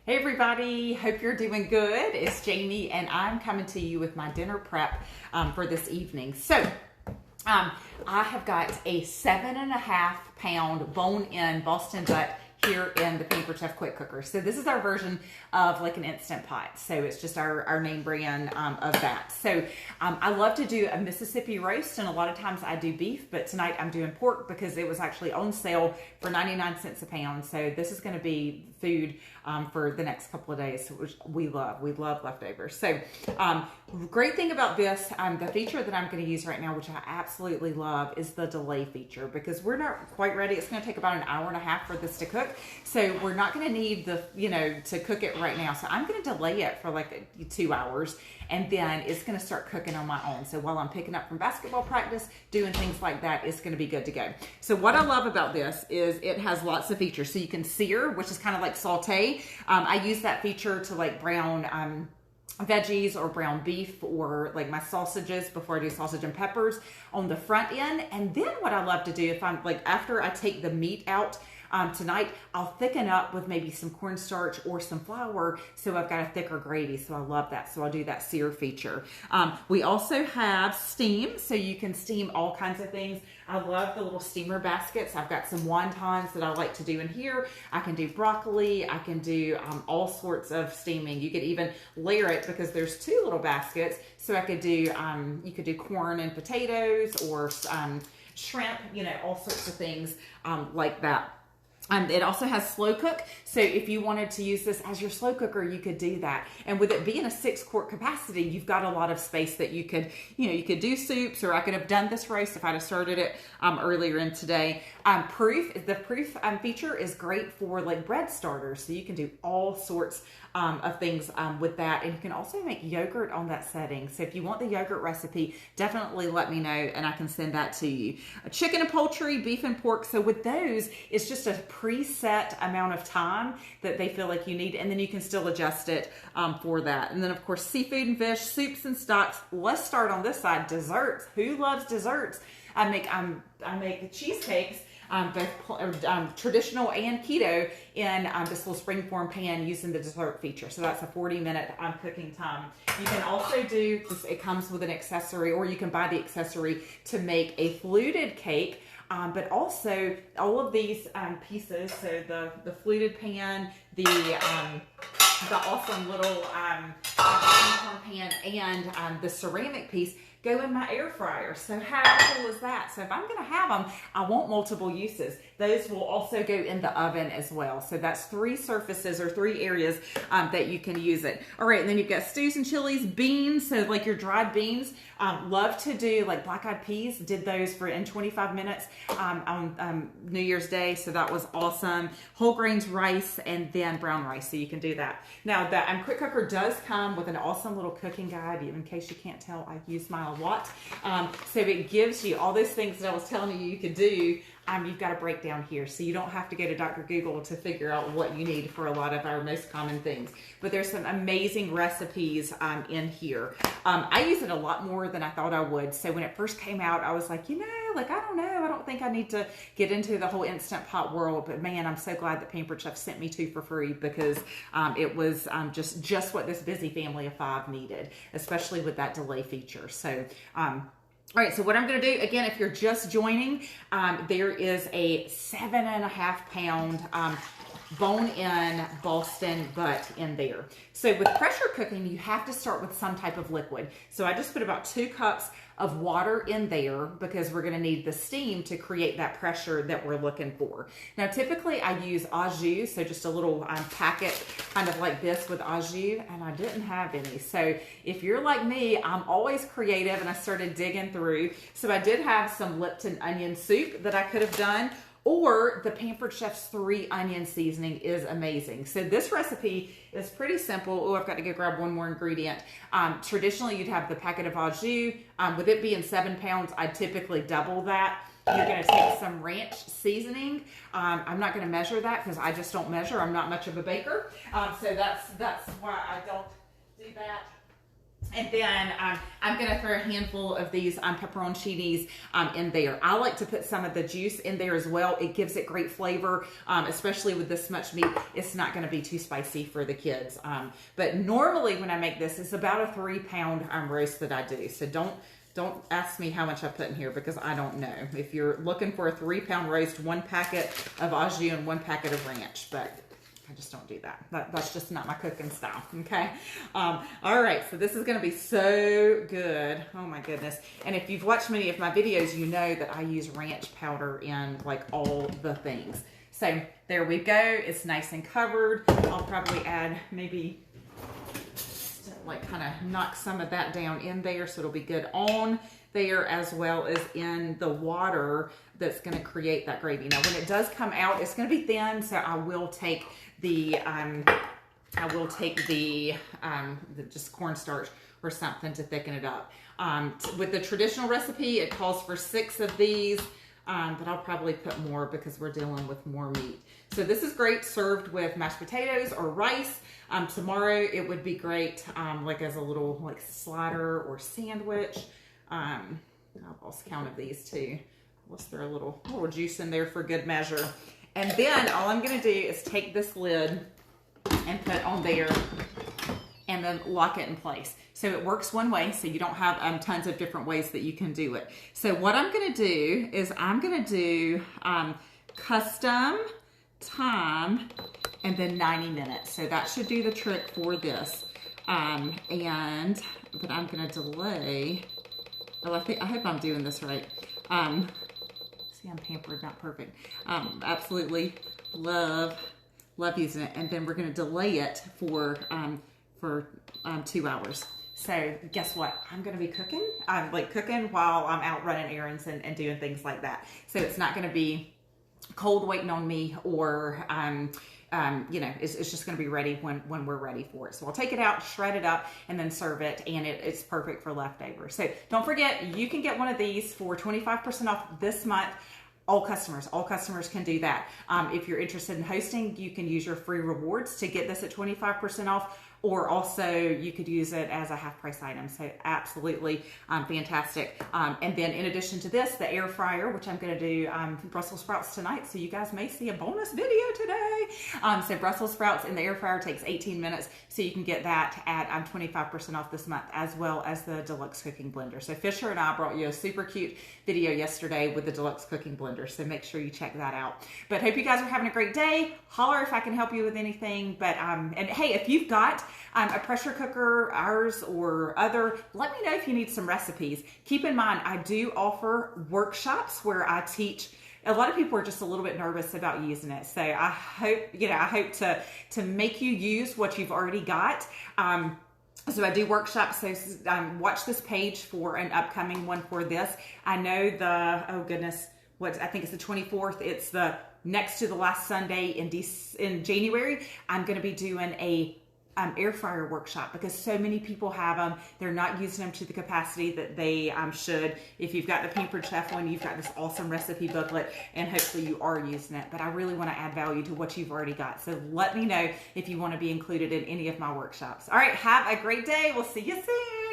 Hey everybody, hope you're doing good. It's Jamie and I'm coming to you with my dinner prep for this evening. I have got a 7.5 pound bone-in Boston butt here in the Pampered Chef Quick Cooker. So this is our version of like an Instant Pot. So it's just our name brand of that. So I love to do a Mississippi roast, and a lot of times I do beef, but tonight I'm doing pork because it was actually on sale for 99 cents a pound. So this is going to be food for the next couple of days, which we love. We love leftovers. So great thing about this, the feature that I'm going to use right now, which I absolutely love, is the delay feature, because we're not quite ready. It's going to take about an hour and a half for this to cook. So we're not going to need to cook it right now. So I'm going to delay it for like 2 hours, and then it's going to start cooking on my own. So while I'm picking up from basketball practice, doing things like that, it's going to be good to go. So what I love about this is it has lots of features. So you can sear, which is kind of like saute. I use that feature to like brown veggies or brown beef or like my sausages before I do sausage and peppers on the front end. And then what I love to do, if I'm like, after I take the meat out, tonight, I'll thicken up with maybe some cornstarch or some flour, so I've got a thicker gravy. So I love that. So I'll do that sear feature. We also have steam, so you can steam all kinds of things. I love the little steamer baskets. I've got some wontons that I like to do in here. I can do broccoli. I can do all sorts of steaming. You could even layer it because there's 2 little baskets. So I could do, you could do corn and potatoes or shrimp, all sorts of things like that. It also has slow cook, so if you wanted to use this as your slow cooker, you could do that. And with it being a 6-quart capacity, you've got a lot of space that you could, you could do soups, or I could have done this roast if I'd have started it earlier in today. The proof feature is great for like bread starters, so you can do all sorts of things with that. And you can also make yogurt on that setting. So if you want the yogurt recipe, definitely let me know and I can send that to you. Chicken and poultry, beef and pork. So with those, it's just a preset amount of time that they feel like you need, and then you can still adjust it for that. And then of course, seafood and fish, soups and stocks. Let's start on this side. Desserts. Who loves desserts? I make cheesecakes, both traditional and keto, in this little springform pan using the dessert feature. So that's a 40-minute cooking time. You can also do this, it comes with an accessory, or you can buy the accessory to make a fluted cake. But also all of these pieces, so the fluted pan, the awesome little pan, and the ceramic piece go in my air fryer. So how cool is that? So if I'm going to have them, I want multiple uses. Those will also go in the oven as well. So that's 3 surfaces or 3 areas that you can use it. All right, and then you've got stews and chilies, beans, so like your dried beans. Love to do like black-eyed peas. Did those in 25 minutes on New Year's Day, so that was awesome. Whole grains rice, and then brown rice, so you can do that. Now the Quick Cooker does come with an awesome little cooking guide. In case you can't tell, I use mine a lot. So it gives you all those things that I was telling you could do. You've got a breakdown here, so you don't have to go to Dr. Google to figure out what you need for a lot of our most common things. But there's some amazing recipes in here. I use it a lot more than I thought I would. So when it first came out, I was like, I don't know. I don't think I need to get into the whole Instant Pot world. But man, I'm so glad that Pampered Chef sent me 2 for free, because it was just what this busy family of 5 needed, especially with that delay feature. So all right, so what I'm going to do, again, if you're just joining, there is a 7.5 pound bone-in Boston butt in there. So with pressure cooking, you have to start with some type of liquid. So I just put about 2 cups of water in there because we're going to need the steam to create that pressure that we're looking for. Now, typically I use au jus, so just a little packet kind of like this with au jus, and I didn't have any. So if you're like me, I'm always creative, and I started digging through. So I did have some Lipton onion soup that I could have done, or the Pampered Chef's 3 onion seasoning is amazing. So this recipe is pretty simple. Oh, I've got to go grab one more ingredient. Traditionally, you'd have the packet of au jus. With it being 7 pounds, I'd typically double that. You're going to take some ranch seasoning. I'm not going to measure that because I just don't measure. I'm not much of a baker. So that's why I don't do that. And then I'm going to throw a handful of these pepperoncinis in there. I like to put some of the juice in there as well. It gives it great flavor, especially with this much meat. It's not going to be too spicy for the kids. But normally when I make this, it's about a 3-pound roast that I do. So don't ask me how much I put in here because I don't know. If you're looking for a 3-pound roast, 1 packet of au jus and 1 packet of ranch. But I just don't do that. That's just not my cooking style, okay? All right, so this is gonna be so good. Oh my goodness. And if you've watched many of my videos, you know that I use ranch powder in like all the things. So there we go. It's nice and covered. I'll probably add maybe, like kind of knock some of that down in there so it'll be good on there as well as in the water that's gonna create that gravy. Now when it does come out, it's gonna be thin, so I will take the just cornstarch or something to thicken it up. With the traditional recipe, it calls for 6 of these, but I'll probably put more because we're dealing with more meat. So this is great served with mashed potatoes or rice. Tomorrow it would be great like as a little like slider or sandwich. I've lost count of these too. Let's throw a little juice in there for good measure. And then all I'm gonna do is take this lid and put on there and then lock it in place. So it works one way, so you don't have tons of different ways that you can do it. So what I'm gonna do is I'm gonna do custom time and then 90 minutes. So that should do the trick for this. But I'm gonna delay. Oh, I hope I'm doing this right. See, I'm pampered, not perfect. Absolutely love using it. And then we're gonna delay it for 2 hours. So guess what? I'm gonna be cooking. I'm like cooking while I'm out running errands and doing things like that. So it's not gonna be cold waiting on me or you know, it's just going to be ready when we're ready for it. So I'll take it out, shred it up, and then serve it, and it's perfect for leftovers. So don't forget, you can get one of these for 25% off this month. All customers can do that. If you're interested in hosting, you can use your free rewards to get this at 25% off. Or also you could use it as a half price item. So absolutely fantastic. And then in addition to this, the air fryer, which I'm gonna do Brussels sprouts tonight. So you guys may see a bonus video today. So Brussels sprouts in the air fryer takes 18 minutes. So you can get that at 25% off this month, as well as the deluxe cooking blender. So Fisher and I brought you a super cute video yesterday with the deluxe cooking blender. So make sure you check that out. But hope you guys are having a great day. Holler if I can help you with anything. But and hey, if you've got a pressure cooker, ours or other, let me know if you need some recipes. Keep in mind, I do offer workshops where I teach. A lot of people are just a little bit nervous about using it. So I hope, to make you use what you've already got. So I do workshops, so watch this page for an upcoming one for this. I know I think it's the 24th. It's the next to the last Sunday in January. I'm going to be doing a air fryer workshop because so many people have them. They're not using them to the capacity that they should. If you've got the Pampered Chef one, you've got this awesome recipe booklet, and hopefully you are using it. But I really want to add value to what you've already got. So let me know if you want to be included in any of my workshops. All right, have a great day. We'll see you soon.